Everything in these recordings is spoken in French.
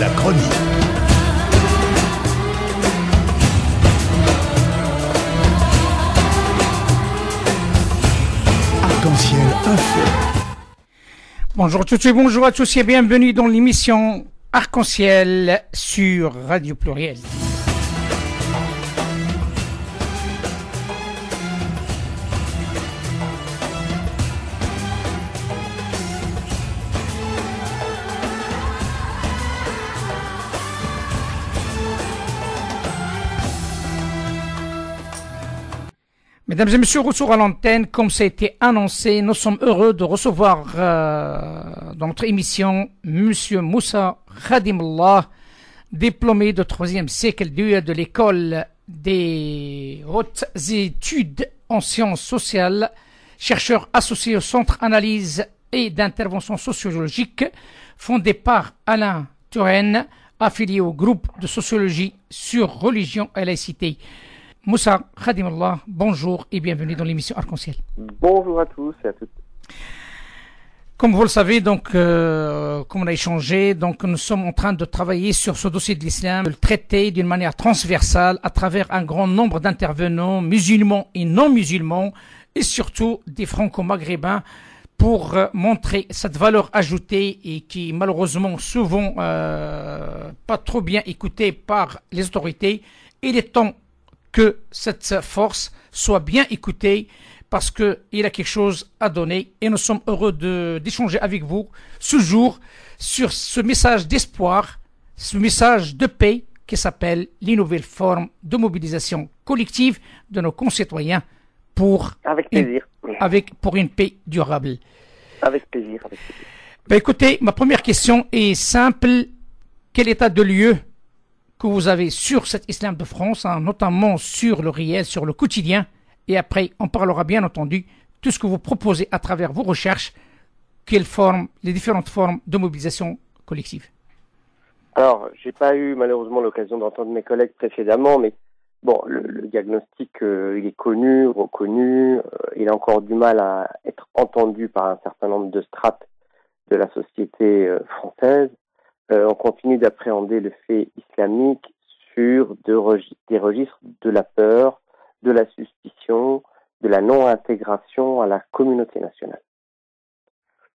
La chronique. Arc-en-ciel info. Bonjour à toutes et bonjour à tous et bienvenue dans l'émission Arc-en-ciel sur Radio Pluriel. Mesdames et messieurs, retour à l'antenne, comme ça a été annoncé, nous sommes heureux de recevoir dans notre émission Monsieur Moussa Khadimullah, diplômé de 3e cycle de l'école des hautes études en sciences sociales, chercheur associé au Centre Analyse et d'intervention sociologique, fondé par Alain Turenne, affilié au groupe de sociologie sur religion et laïcité. Moussa Khadimullah, bonjour et bienvenue dans l'émission Arc-en-ciel. Bonjour à tous et à toutes. Comme vous le savez, donc, comme on a échangé, donc nous sommes en train de travailler sur ce dossier de l'islam, de le traiter d'une manière transversale à travers un grand nombre d'intervenants, musulmans et non musulmans, et surtout des franco-maghrébins, pour montrer cette valeur ajoutée et qui est malheureusement souvent pas trop bien écoutée par les autorités. Il est temps que cette force soit bien écoutée parce qu'il y a quelque chose à donner et nous sommes heureux d'échanger avec vous ce jour sur ce message d'espoir, ce message de paix qui s'appelle les nouvelles formes de mobilisation collective de nos concitoyens pour une paix durable. Avec plaisir. Ben écoutez, ma première question est simple. Quel état de lieu que vous avez sur cet islam de France, notamment sur le réel, sur le quotidien, et après on parlera bien entendu tout ce que vous proposez à travers vos recherches, les différentes formes de mobilisation collective. Alors, j'ai pas eu malheureusement l'occasion d'entendre mes collègues précédemment, mais bon, le diagnostic, il est connu, reconnu, il a encore du mal à être entendu par un certain nombre de strates de la société française. On continue d'appréhender le fait islamique sur des registres de la peur, de la suspicion, de la non-intégration à la communauté nationale.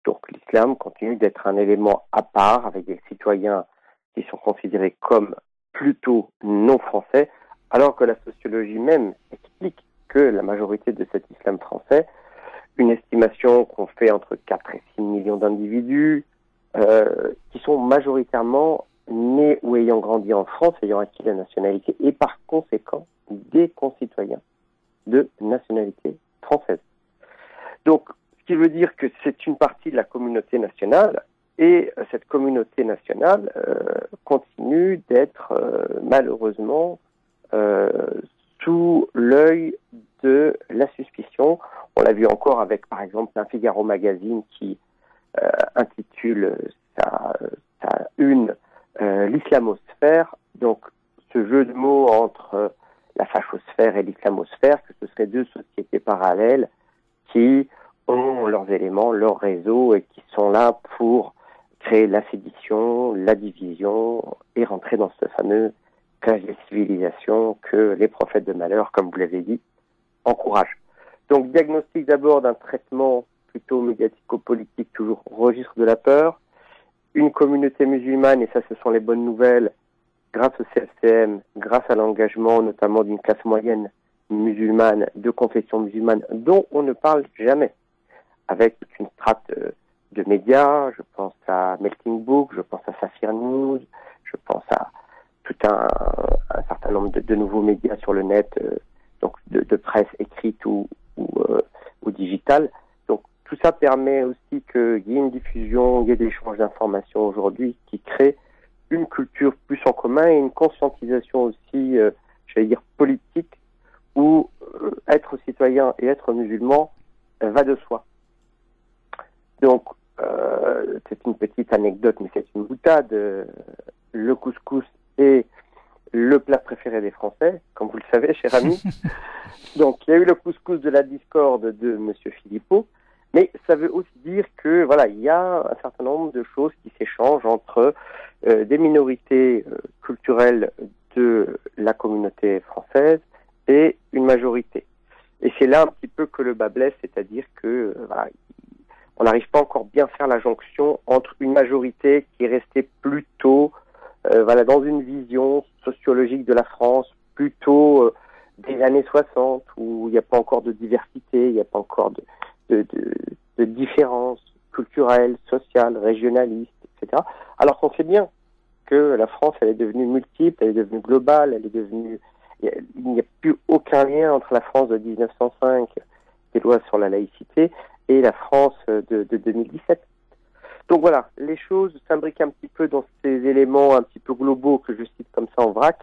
Donc l'islam continue d'être un élément à part avec des citoyens qui sont considérés comme plutôt non français, alors que la sociologie même explique que la majorité de cet islam français, une estimation qu'on fait entre 4 et 6 millions d'individus, qui sont majoritairement nés ou ayant grandi en France, ayant acquis la nationalité, et par conséquent des concitoyens de nationalité française. Donc, ce qui veut dire que c'est une partie de la communauté nationale, et cette communauté nationale continue d'être malheureusement sous l'œil de la suspicion. On l'a vu encore avec, par exemple, un Figaro Magazine qui intitule sa une l'islamosphère, donc ce jeu de mots entre la fachosphère et l'islamosphère, que ce seraient deux sociétés parallèles qui ont leurs éléments, leurs réseaux et qui sont là pour créer la sédition, la division et rentrer dans ce fameux clash des civilisations que les prophètes de malheur, comme vous l'avez dit, encouragent. Donc diagnostic d'abord d'un traitement plutôt médiatico-politique, toujours au registre de la peur, une communauté musulmane, et ça ce sont les bonnes nouvelles, grâce au CFCM, grâce à l'engagement notamment d'une classe moyenne musulmane, de confession musulmane, dont on ne parle jamais, avec une strate de médias, je pense à Melting Book, je pense à Safir News, je pense à tout un certain nombre de nouveaux médias sur le net, donc de presse écrite ou digitale. Donc tout ça permet aussi qu'il y ait une diffusion, il y ait des échanges d'informations aujourd'hui qui créent une culture plus en commun et une conscientisation aussi, j'allais dire, politique, où être citoyen et être musulman va de soi. Donc, c'est une petite anecdote, mais c'est une boutade. Le couscous est le plat préféré des Français, comme vous le savez, cher ami. Donc, il y a eu le couscous de la discorde de M. Philippot, Mais ça veut aussi dire que voilà, il y a un certain nombre de choses qui s'échangent entre des minorités culturelles de la communauté française et une majorité. Et c'est là un petit peu que le bas blesse, c'est-à-dire que voilà, on n'arrive pas encore bien à faire la jonction entre une majorité qui est restée plutôt voilà, dans une vision sociologique de la France, plutôt des années 60, où il n'y a pas encore de diversité, il n'y a pas encore de différences culturelles, sociales, régionalistes, etc. Alors qu'on sait bien que la France, elle est devenue multiple, elle est devenue globale, elle est devenue... Il n'y a plus aucun lien entre la France de 1905, des lois sur la laïcité, et la France de 2017. Donc voilà, les choses s'imbriquent un petit peu dans ces éléments un petit peu globaux que je cite comme ça en vrac,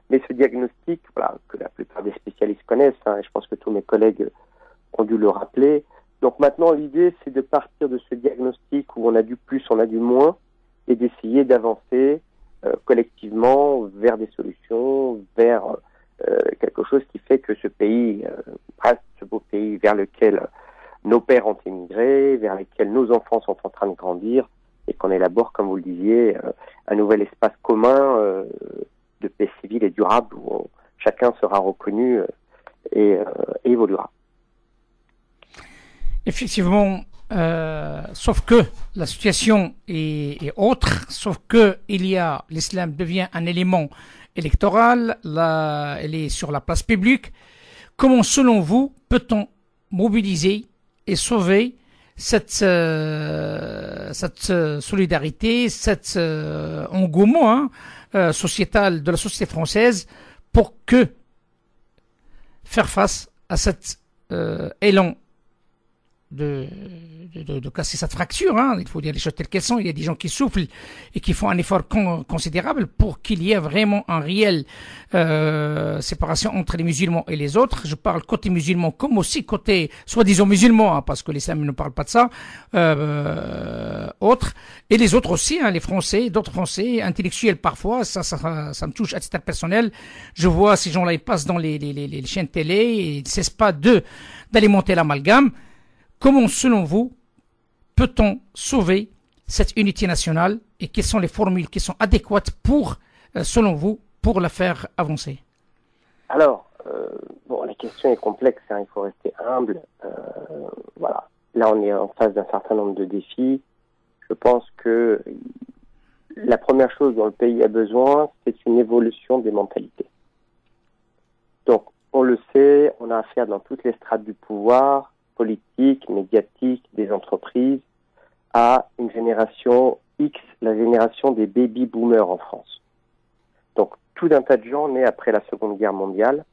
mais ce diagnostic, voilà, que la plupart des spécialistes connaissent, hein, et je pense que tous mes collègues ont dû le rappeler. Donc maintenant, l'idée, c'est de partir de ce diagnostic où on a du plus, on a du moins, et d'essayer d'avancer collectivement vers des solutions, vers quelque chose qui fait que ce pays reste ce beau pays vers lequel nos pères ont émigré, vers lesquels nos enfants sont en train de grandir, et qu'on élabore, comme vous le disiez, un nouvel espace commun de paix civile et durable où chacun sera reconnu et évoluera. Effectivement, sauf que la situation est autre, sauf que l'islam devient un élément électoral, là, elle est sur la place publique. Comment, selon vous, peut-on mobiliser et sauver cette solidarité, cet engouement sociétal de la société française pour faire face à cet élan de casser cette fracture, hein. Il faut dire les choses telles qu'elles sont. Il y a des gens qui soufflent et qui font un effort considérable pour qu'il y ait vraiment un réel séparation entre les musulmans et les autres. Je parle côté musulman comme aussi côté soi-disant musulman, hein, parce que l'islam ne parle pas de ça, autres. Et les autres aussi, hein, les Français, d'autres Français, intellectuels parfois, ça me touche à titre personnel. Je vois ces gens-là, ils passent dans les chaînes télé et ils ne cessent pas d'alimenter l'amalgame. Comment, selon vous, peut-on sauver cette unité nationale et quelles sont les formules qui sont adéquates selon vous, pour la faire avancer? Alors, la question est complexe, hein, il faut rester humble. Voilà. Là, on est en face d'un certain nombre de défis. Je pense que la première chose dont le pays a besoin, c'est une évolution des mentalités. Donc, on le sait, on a affaire dans toutes les strates du pouvoir, politique, médiatique, des entreprises, à une génération X, la génération des baby-boomers en France. Donc, tout un tas de gens nés après la Seconde Guerre mondiale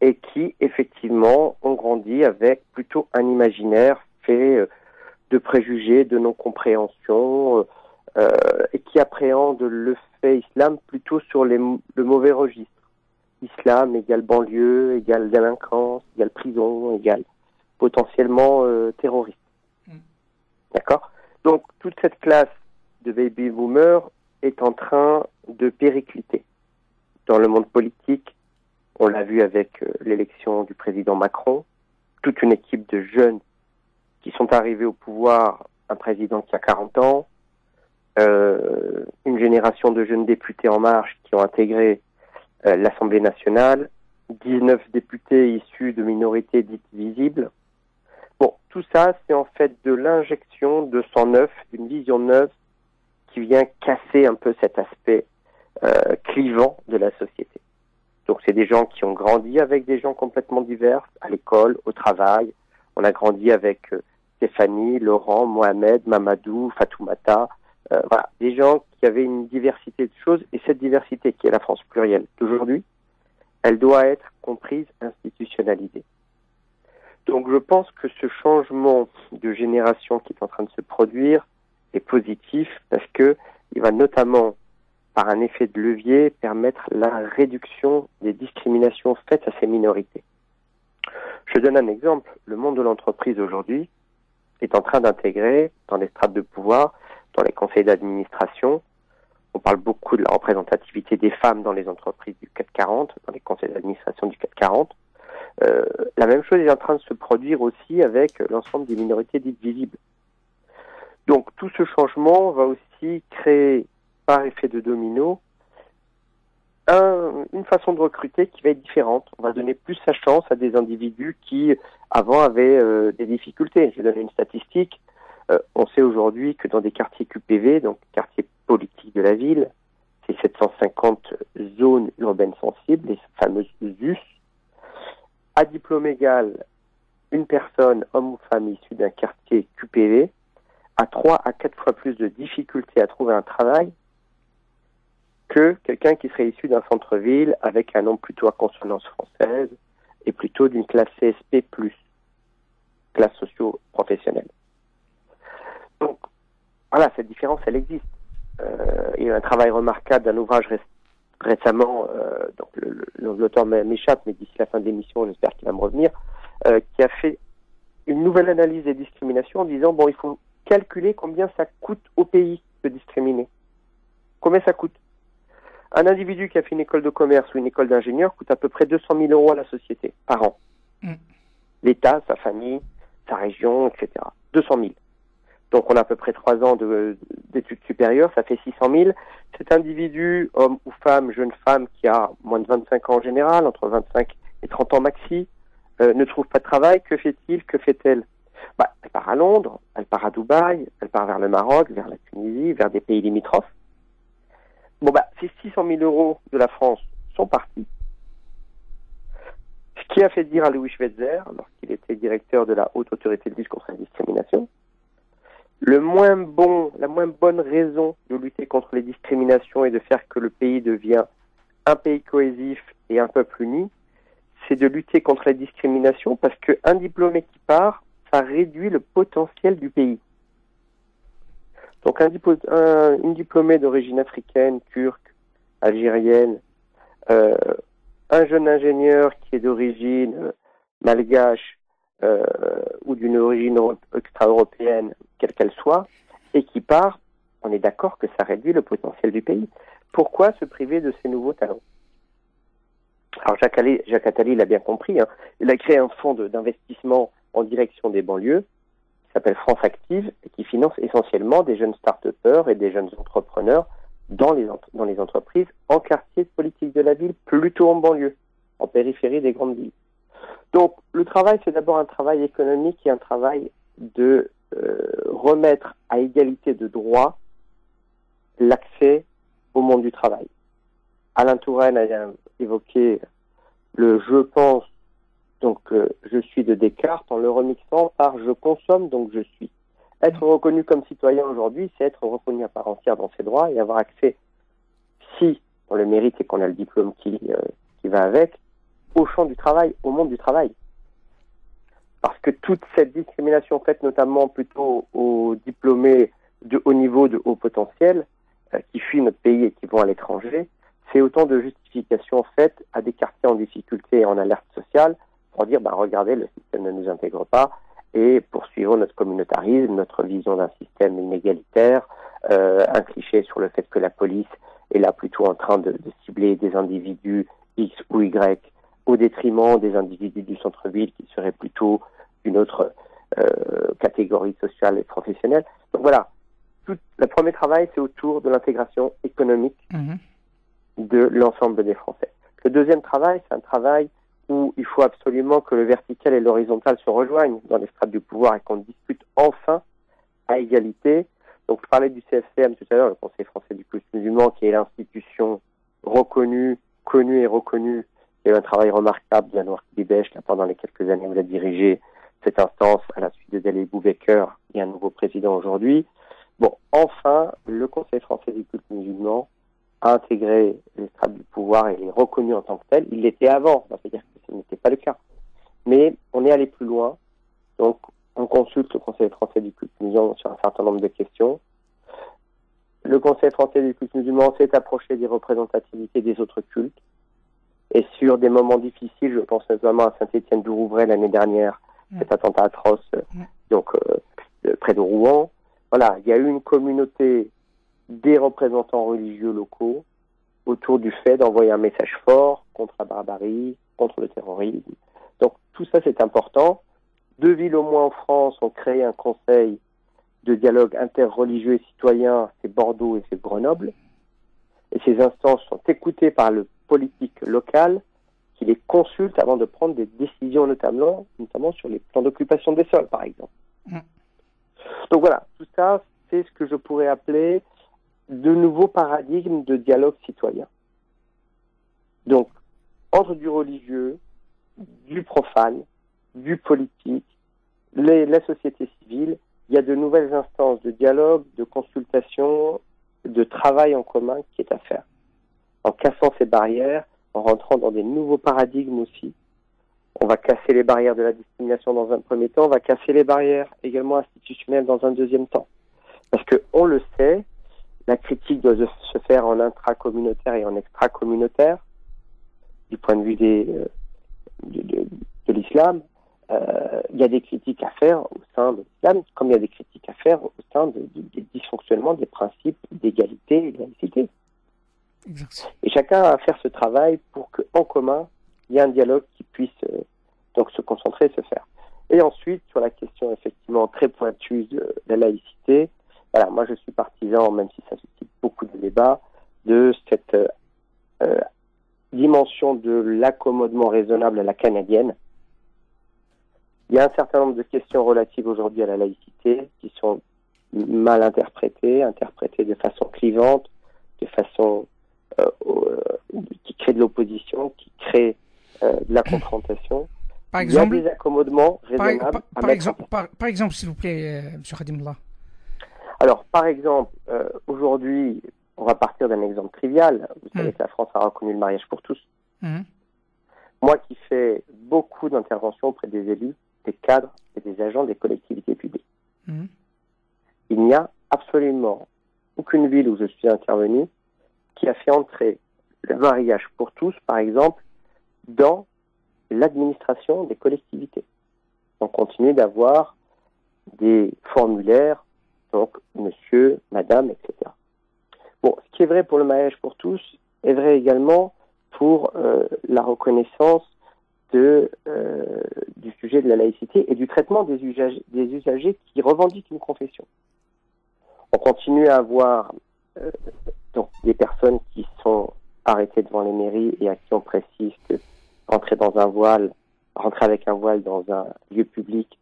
et qui, effectivement, ont grandi avec plutôt un imaginaire fait de préjugés, de non-compréhension, et qui appréhendent le fait islam plutôt sur le mauvais registre. Islam égale banlieue, égale délinquance, égale prison, égale potentiellement terroriste. D'accord ? Donc, toute cette classe de baby boomers est en train de péricliter. Dans le monde politique, on l'a vu avec l'élection du président Macron, toute une équipe de jeunes qui sont arrivés au pouvoir, un président qui a 40 ans, une génération de jeunes députés En Marche qui ont intégré l'Assemblée nationale, 19 députés issus de minorités dites visibles. Bon, tout ça, c'est en fait de l'injection de sang neuf, d'une vision neuve qui vient casser un peu cet aspect clivant de la société. Donc c'est des gens qui ont grandi avec des gens complètement divers, à l'école, au travail. On a grandi avec Stéphanie, Laurent, Mohamed, Mamadou, Fatoumata, voilà, des gens qui avaient une diversité de choses, et cette diversité qui est la France plurielle d'aujourd'hui, elle doit être comprise, institutionnalisée. Donc je pense que ce changement de génération qui est en train de se produire est positif parce que il va notamment, par un effet de levier, permettre la réduction des discriminations faites à ces minorités. Je donne un exemple. Le monde de l'entreprise aujourd'hui est en train d'intégrer dans les strates de pouvoir, dans les conseils d'administration. On parle beaucoup de la représentativité des femmes dans les entreprises du CAC 40, dans les conseils d'administration du CAC 40. La même chose est en train de se produire aussi avec l'ensemble des minorités dites visibles. Donc tout ce changement va aussi créer, par effet de domino, une façon de recruter qui va être différente. On va donner plus sa chance à des individus qui, avant, avaient des difficultés. Je vais donner une statistique. On sait aujourd'hui que dans des quartiers QPV, donc quartiers politiques de la ville, ces 750 zones urbaines sensibles, les fameuses ZUS, à diplôme égal, une personne, homme ou femme issue d'un quartier QPV, a 3 à 4 fois plus de difficultés à trouver un travail que quelqu'un qui serait issu d'un centre-ville avec un nom plutôt à consonance française et plutôt d'une classe CSP+, classe socio-professionnelle. Donc, voilà, cette différence, elle existe. Il y a eu un travail remarquable d'un ouvrage récemment, donc l'auteur m'échappe, mais d'ici la fin de l'émission, j'espère qu'il va me revenir, qui a fait une nouvelle analyse des discriminations en disant, bon, il faut calculer combien ça coûte au pays de discriminer. Combien ça coûte? Un individu qui a fait une école de commerce ou une école d'ingénieur coûte à peu près 200 000 euros à la société par an. L'État, sa famille, sa région, etc. 200 000. Donc on a à peu près 3 ans d'études supérieures, ça fait 600 000. Cet individu, homme ou femme, jeune femme qui a moins de 25 ans en général, entre 25 et 30 ans maxi, ne trouve pas de travail, que fait-il, que fait-elle? Elle part à Londres, elle part à Dubaï, elle part vers le Maroc, vers la Tunisie, vers des pays limitrophes. Ces 600 000 euros de la France sont partis. Ce qui a fait dire à Louis Schweitzer, lorsqu'il était directeur de la Haute Autorité de lutte contre la discrimination, la moins bonne raison de lutter contre les discriminations et de faire que le pays devient un pays cohésif et un peuple uni, c'est de lutter contre la discrimination parce qu'un diplômé qui part, ça réduit le potentiel du pays. Donc une diplômée d'origine africaine, turque, algérienne, un jeune ingénieur qui est d'origine malgache ou d'une origine extra-européenne, quelle qu'elle soit, et qui part, on est d'accord que ça réduit le potentiel du pays. Pourquoi se priver de ces nouveaux talents? Alors Jacques Attali l'a bien compris, hein. Il a créé un fonds d'investissement en direction des banlieues, qui s'appelle France Active, et qui finance essentiellement des jeunes start-upers et des jeunes entrepreneurs dans les entreprises en quartier politique de la ville, plutôt en banlieue, en périphérie des grandes villes. Donc le travail, c'est d'abord un travail économique et un travail de remettre à égalité de droit l'accès au monde du travail. Alain Touraine a évoqué le « je pense », donc je suis de Descartes, en le remixant par « je consomme », donc je suis. Être reconnu comme citoyen aujourd'hui, c'est être reconnu à part entière dans ses droits et avoir accès, si on le mérite et qu'on a le diplôme qui va avec, au champ du travail, au monde du travail. Parce que toute cette discrimination faite notamment plutôt aux diplômés de haut niveau, de haut potentiel, qui fuient notre pays et qui vont à l'étranger, c'est autant de justifications faites à des quartiers en difficulté et en alerte sociale pour dire, regardez, le système ne nous intègre pas et poursuivons notre communautarisme, notre vision d'un système inégalitaire, un cliché sur le fait que la police est là plutôt en train de cibler des individus X ou Y au détriment des individus du centre-ville qui seraient plutôt d'une autre catégorie sociale et professionnelle. Donc voilà, le premier travail, c'est autour de l'intégration économique de l'ensemble des Français. Le deuxième travail, c'est un travail où il faut absolument que le vertical et l'horizontal se rejoignent dans les strates du pouvoir et qu'on discute enfin à égalité. Donc je parlais du CFCM tout à l'heure, le Conseil français du culte musulman, qui est l'institution reconnue, connue et reconnue. Il y a eu un travail remarquable d'Anouar Kibèche pendant les quelques années où il a dirigé cette instance à la suite de Dalil Boubaker et un nouveau président aujourd'hui. Bon, enfin, le Conseil français du culte musulman a intégré les strates du pouvoir et les reconnu en tant que tel. Il l'était avant, c'est-à-dire que ce n'était pas le cas. Mais on est allé plus loin. Donc, on consulte le Conseil français du culte musulman sur un certain nombre de questions. Le Conseil français du culte musulman s'est approché des représentativités des autres cultes. Et sur des moments difficiles, je pense notamment à Saint-Étienne-du-Rouvray l'année dernière, cet attentat atroce, près de Rouen. Voilà, il y a eu une communauté des représentants religieux locaux autour du fait d'envoyer un message fort contre la barbarie, contre le terrorisme, Donc tout ça c'est important. 2 villes au moins en France ont créé un conseil de dialogue interreligieux et citoyen, c'est Bordeaux et c'est Grenoble. Et ces instances sont écoutées par le politique local qui les consulte avant de prendre des décisions notamment sur les plans d'occupation des sols par exemple. Donc voilà, tout ça c'est ce que je pourrais appeler de nouveaux paradigmes de dialogue citoyen. Donc entre du religieux, du profane, du politique, la société civile, il y a de nouvelles instances de dialogue, de consultation, de travail en commun qui est à faire. En cassant ces barrières, en rentrant dans des nouveaux paradigmes aussi. On va casser les barrières de la discrimination dans un premier temps, on va casser les barrières également institutionnelles dans un deuxième temps. Parce que on le sait, la critique doit se faire en intracommunautaire et en extracommunautaire, du point de vue de l'islam. Il y a des critiques à faire au sein de l'islam, comme il y a des critiques à faire au sein des dysfonctionnements des principes d'égalité et de laïcité. Exact. Et chacun a à faire ce travail pour qu'en commun, il y ait un dialogue qui puisse donc se concentrer et se faire. Et ensuite, sur la question effectivement très pointue de la laïcité, voilà, moi je suis partisan, même si ça suscite beaucoup de débats, de cette dimension de l'accommodement raisonnable à la canadienne. Il y a un certain nombre de questions relatives aujourd'hui à la laïcité qui sont mal interprétées de façon clivante, de façon qui crée de l'opposition, qui crée de la confrontation. Par exemple, il y a des accommodements raisonnables. Par exemple, s'il vous plaît, M. Khadimullah. Alors, par exemple, aujourd'hui, on va partir d'un exemple trivial. Vous savez que la France a reconnu le mariage pour tous. Moi qui fais beaucoup d'interventions auprès des élus, des cadres et des agents des collectivités publiques. Il n'y a absolument aucune ville où je suis intervenu qui a fait entrer le mariage pour tous, par exemple, dans l'administration des collectivités. On continue d'avoir des formulaires, donc monsieur, madame, etc. Bon, ce qui est vrai pour le mariage pour tous est vrai également pour la reconnaissance du sujet de la laïcité et du traitement des usagers qui revendiquent une confession. On continue à avoir donc des personnes qui sont arrêtées devant les mairies et à qui on précise que rentrer avec un voile dans un lieu public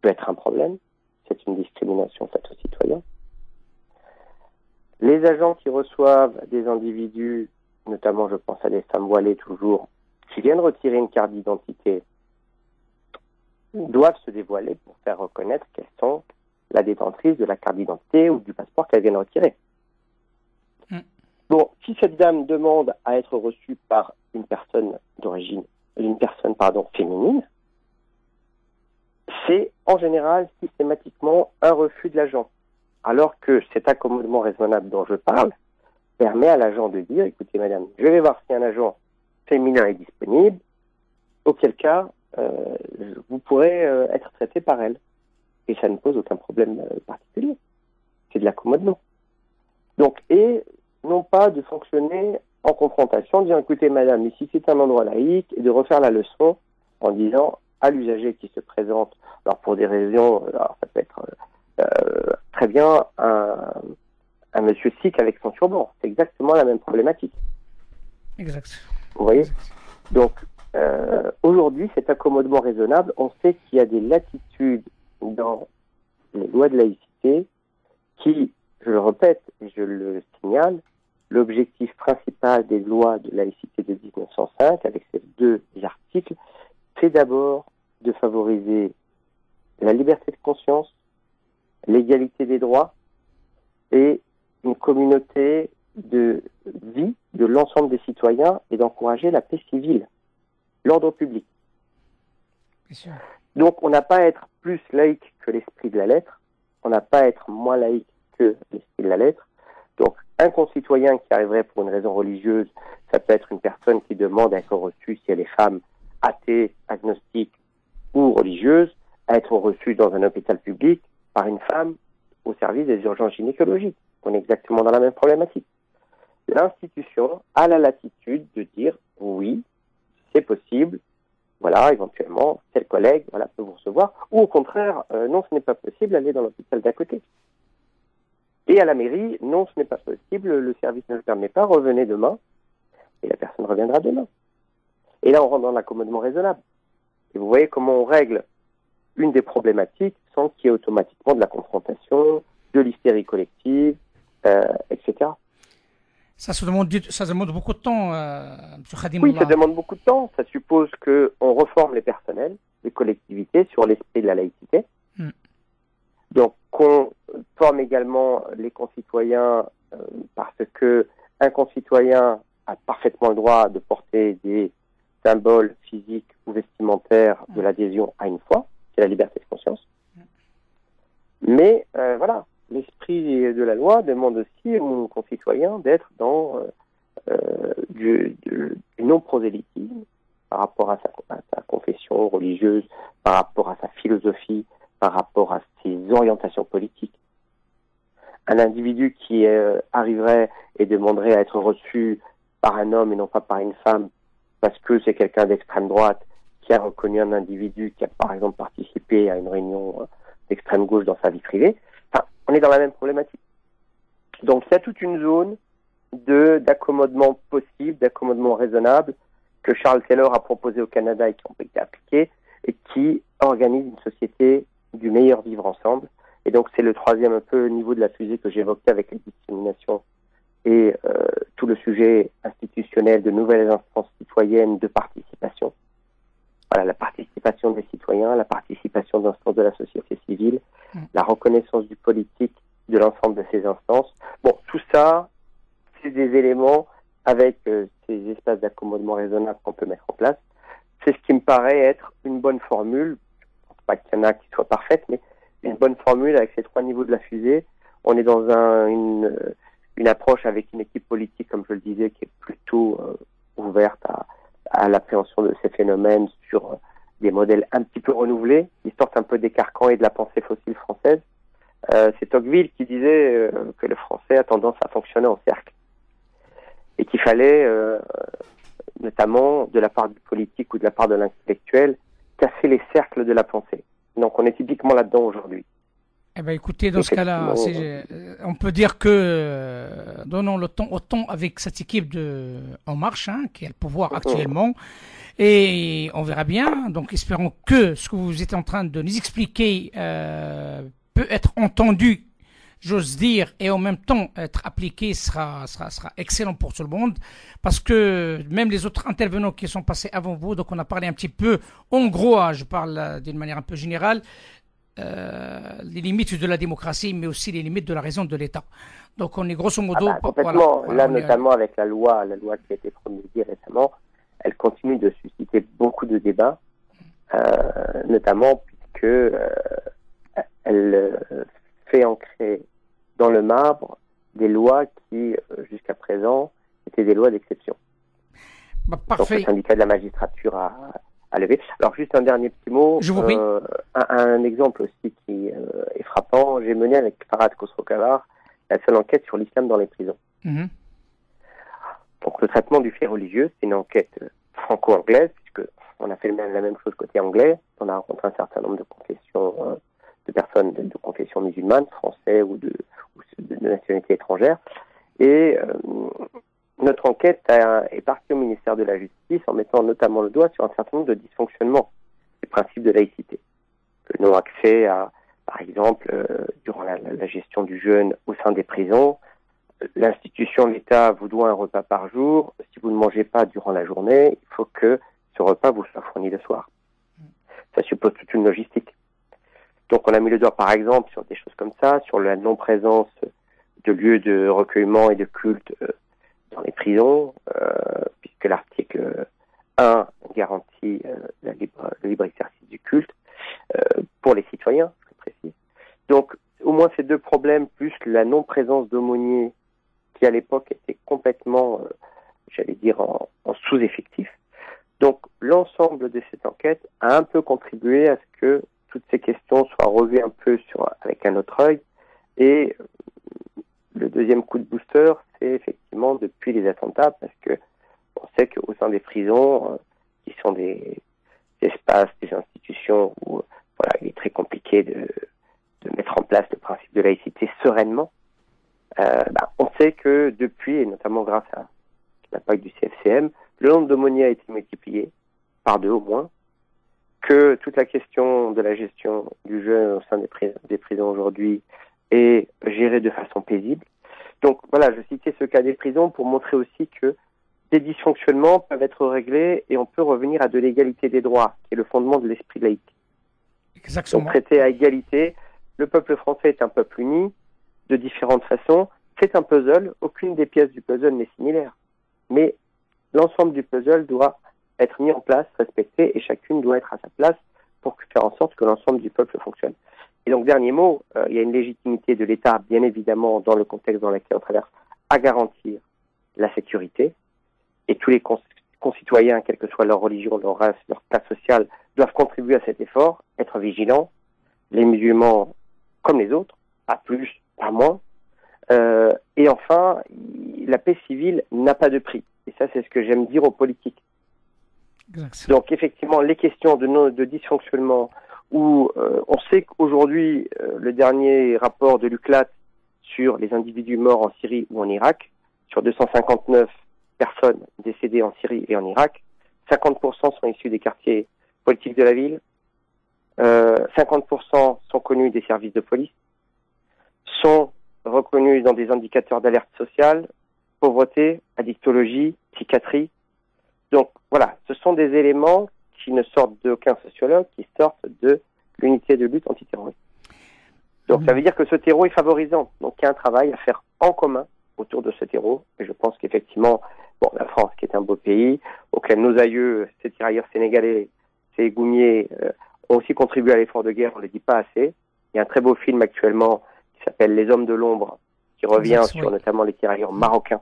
peut être un problème. C'est une discrimination faite aux citoyens. Les agents qui reçoivent des individus, notamment je pense à des femmes voilées toujours, qui viennent retirer une carte d'identité, doivent se dévoiler pour faire reconnaître qu'elles sont la détentrice de la carte d'identité ou du passeport qu'elles viennent retirer. Bon, si cette dame demande à être reçue par une personne féminine, c'est en général systématiquement un refus de l'agent. Alors que cet accommodement raisonnable dont je parle permet à l'agent de dire, écoutez madame, je vais voir si un agent féminin est disponible, auquel cas vous pourrez être traité par elle. Et ça ne pose aucun problème particulier. C'est de l'accommodement. Donc, et non pas de fonctionner en confrontation, en disant écoutez madame, ici c'est un endroit laïque, et de refaire la leçon en disant à l'usager qui se présente, alors pour des raisons, alors ça peut être très bien un monsieur sikh avec son turban. C'est exactement la même problématique. Exact. Vous voyez ? Exact. Donc, aujourd'hui, cet accommodement raisonnable, on sait qu'il y a des latitudes dans les lois de laïcité qui, je le répète et je le signale, l'objectif principal des lois de laïcité de 1905, avec ces 2 articles, c'est d'abord de favoriser la liberté de conscience, l'égalité des droits et une communauté de vie de l'ensemble des citoyens et d'encourager la paix civile, l'ordre public. Bien sûr. Donc on n'a pas à être plus laïque que l'esprit de la lettre, on n'a pas à être moins laïque que l'esprit de la lettre. Donc un concitoyen qui arriverait pour une raison religieuse, ça peut être une personne qui demande à être reçue si elle est femme, athée, agnostique ou religieuse, à être reçue dans un hôpital public par une femme au service des urgences gynécologiques. On est exactement dans la même problématique. L'institution a la latitude de dire oui, c'est possible, Voilà, éventuellement, tel collègue peut vous recevoir. Ou au contraire, non, ce n'est pas possible, allez dans l'hôpital d'à côté. Et à la mairie, non, ce n'est pas possible, le service ne le permet pas, revenez demain. Et la personne reviendra demain. Et là, on rentre dans l'accommodement raisonnable. Et vous voyez comment on règle une des problématiques sans qu'il y ait automatiquement de la confrontation, de l'hystérie collective, etc. Ça demande beaucoup de temps, M. Khadim. Oui, ça demande beaucoup de temps. Ça suppose qu'on reforme les personnels, les collectivités sur l'esprit de la laïcité. Donc, qu'on forme également les concitoyens parce que un concitoyen a parfaitement le droit de porter des symboles physiques ou vestimentaires de l'adhésion à une foi. C'est la liberté de conscience. Mais voilà, l'esprit de la loi demande aussi aux concitoyens d'être dans du non-prosélytisme par rapport à sa confession religieuse, par rapport à sa philosophie, par rapport à ses orientations politiques. Un individu qui arriverait et demanderait à être reçu par un homme et non pas par une femme parce que c'est quelqu'un d'extrême droite qui a reconnu un individu qui a par exemple participé à une réunion d'extrême gauche dans sa vie privée, on est dans la même problématique. Donc il y a toute une zone d'accommodement possible, d'accommodement raisonnable que Charles Taylor a proposé au Canada et qui ont été appliqués et qui organise une société du meilleur vivre ensemble. Et donc c'est le troisième un peu niveau de la fusée que j'évoquais avec la discrimination et tout le sujet institutionnel de nouvelles instances citoyennes de participation. Voilà, la participation des citoyens, la participation d'instances de la société civile, la reconnaissance du politique de l'ensemble de ces instances. Bon, tout ça, c'est des éléments avec ces espaces d'accommodement raisonnable qu'on peut mettre en place. C'est ce qui me paraît être une bonne formule. Je ne pense pas qu'il y en a qui soit parfaite, mais une bonne formule avec ces trois niveaux de la fusée. On est dans une approche avec une équipe politique, comme je le disais, qui est plutôt ouverte à l'appréhension de ces phénomènes sur des modèles un petit peu renouvelés, qui sortent un peu des carcans et de la pensée fossile française. C'est Tocqueville qui disait que le français a tendance à fonctionner en cercle et qu'il fallait, notamment de la part du politique ou de la part de l'intellectuel, casser les cercles de la pensée. Donc on est typiquement là-dedans aujourd'hui. Eh ben, écoutez, dans ce cas-là, on peut dire que donnons le temps au temps avec cette équipe de En Marche, qui a le pouvoir actuellement, et on verra bien. Donc, espérons que ce que vous êtes en train de nous expliquer peut être entendu, j'ose dire, et en même temps être appliqué sera excellent pour tout le monde, parce que même les autres intervenants qui sont passés avant vous, donc on a parlé un petit peu hongrois, je parle d'une manière un peu générale, les limites de la démocratie, mais aussi les limites de la raison de l'État. Donc on est grosso modo... complètement. Voilà, là, notamment avec la loi qui a été promulguée récemment, elle continue de susciter beaucoup de débats, notamment puisque elle fait ancrer dans le marbre des lois qui, jusqu'à présent, étaient des lois d'exception. Parfait. Donc le syndicat de la magistrature à lever. Alors juste un dernier petit mot, je vous prie. Un exemple aussi qui est frappant. J'ai mené avec Farhad Khosrow-Khavar la seule enquête sur l'islam dans les prisons. Donc le traitement du fait religieux, c'est une enquête franco-anglaise, puisque on a fait la même chose côté anglais. On a rencontré un certain nombre de confessions, de personnes de confession musulmane, français ou de nationalité étrangère. Et notre enquête est partie au ministère de la Justice en mettant notamment le doigt sur un certain nombre de dysfonctionnements des principes de laïcité. Le non-accès à, par exemple, durant la gestion du jeûne au sein des prisons, l'institution, l'État vous doit un repas par jour. Si vous ne mangez pas durant la journée, il faut que ce repas vous soit fourni le soir. Ça suppose toute une logistique. Donc on a mis le doigt, par exemple, sur des choses comme ça, sur la non-présence de lieux de recueillement et de culte dans les prisons, puisque l'article 1 garantit le libre exercice du culte pour les citoyens, je précise. Donc, au moins ces deux problèmes, plus la non-présence d'aumôniers, qui à l'époque était complètement, j'allais dire, en sous-effectif. Donc, l'ensemble de cette enquête a un peu contribué à ce que toutes ces questions soient revues un peu avec un autre œil. Et le deuxième coup de booster, c'est effectivement depuis les attentats, parce que on sait qu'au sein des prisons, qui sont des espaces, des institutions où voilà, il est très compliqué de mettre en place le principe de laïcité sereinement. On sait que depuis, et notamment grâce à l'impact du CFCM, le nombre d'aumôniers a été multiplié par 2 au moins, que toute la question de la gestion du jeûne au sein des prisons aujourd'hui est gérée de façon paisible. Donc voilà, je citais ce cas des prisons pour montrer aussi que des dysfonctionnements peuvent être réglés et on peut revenir à de l'égalité des droits, qui est le fondement de l'esprit laïque. Exactement. Donc traité à égalité, le peuple français est un peuple uni, de différentes façons. C'est un puzzle, aucune des pièces du puzzle n'est similaire. Mais l'ensemble du puzzle doit être mis en place, respecté, et chacune doit être à sa place pour faire en sorte que l'ensemble du peuple fonctionne. Et donc, dernier mot, il y a une légitimité de l'État, bien évidemment, dans le contexte dans lequel on traverse, à garantir la sécurité. Et tous les concitoyens, quelle que soit leur religion, leur race, leur classe sociale, doivent contribuer à cet effort, être vigilants. Les musulmans, comme les autres, pas plus, pas moins. Et enfin, la paix civile n'a pas de prix. Et ça, c'est ce que j'aime dire aux politiques. Exact. Donc, effectivement, les questions de dysfonctionnement, où on sait qu'aujourd'hui, le dernier rapport de l'UCLAT sur les individus morts en Syrie ou en Irak, sur 259 personnes décédées en Syrie et en Irak, 50% sont issus des quartiers politiques de la ville, 50% sont connus des services de police, sont reconnus dans des indicateurs d'alerte sociale, pauvreté, addictologie, psychiatrie. Donc voilà, ce sont des éléments qui ne sortent d'aucun sociologue, qui sortent de l'unité de lutte antiterroriste. Donc ça veut dire que ce terreau est favorisant. Donc il y a un travail à faire en commun autour de ce terreau. Et je pense qu'effectivement, la France, qui est un beau pays, auquel nos aïeux, ces tirailleurs sénégalais, ces goumiers, ont aussi contribué à l'effort de guerre, on ne le dit pas assez. Il y a un très beau film actuellement qui s'appelle Les Hommes de l'ombre, qui revient sur notamment les tirailleurs marocains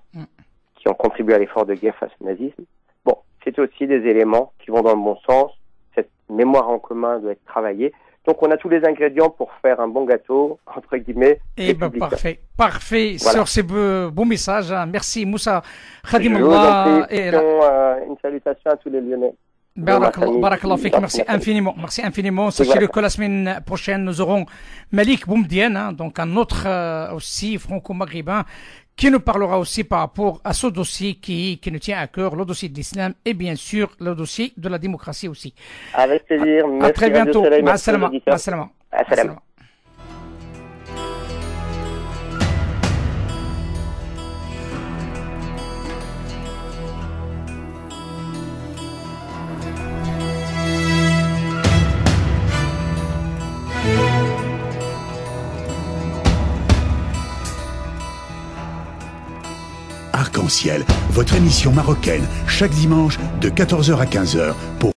qui ont contribué à l'effort de guerre face au nazisme. Bon, c'est aussi des éléments qui vont dans le bon sens. Cette mémoire en commun doit être travaillée. Donc, on a tous les ingrédients pour faire un bon gâteau, entre guillemets. Eh ben, parfait. Voilà. Sur ces beaux messages. Merci, Moussa Khadimullah. Une salutation à tous les Lyonnais. Barakallah fik, merci infiniment. Sachez que la semaine prochaine, nous aurons Malik Boumdienne, donc un autre aussi franco-maghrébin, qui nous parlera aussi par rapport à ce dossier qui nous tient à cœur, le dossier de l'islam et bien sûr le dossier de la démocratie aussi. Avec plaisir. À très bientôt. Assalam. Arc-en-ciel, votre émission marocaine, chaque dimanche de 14h à 15h pour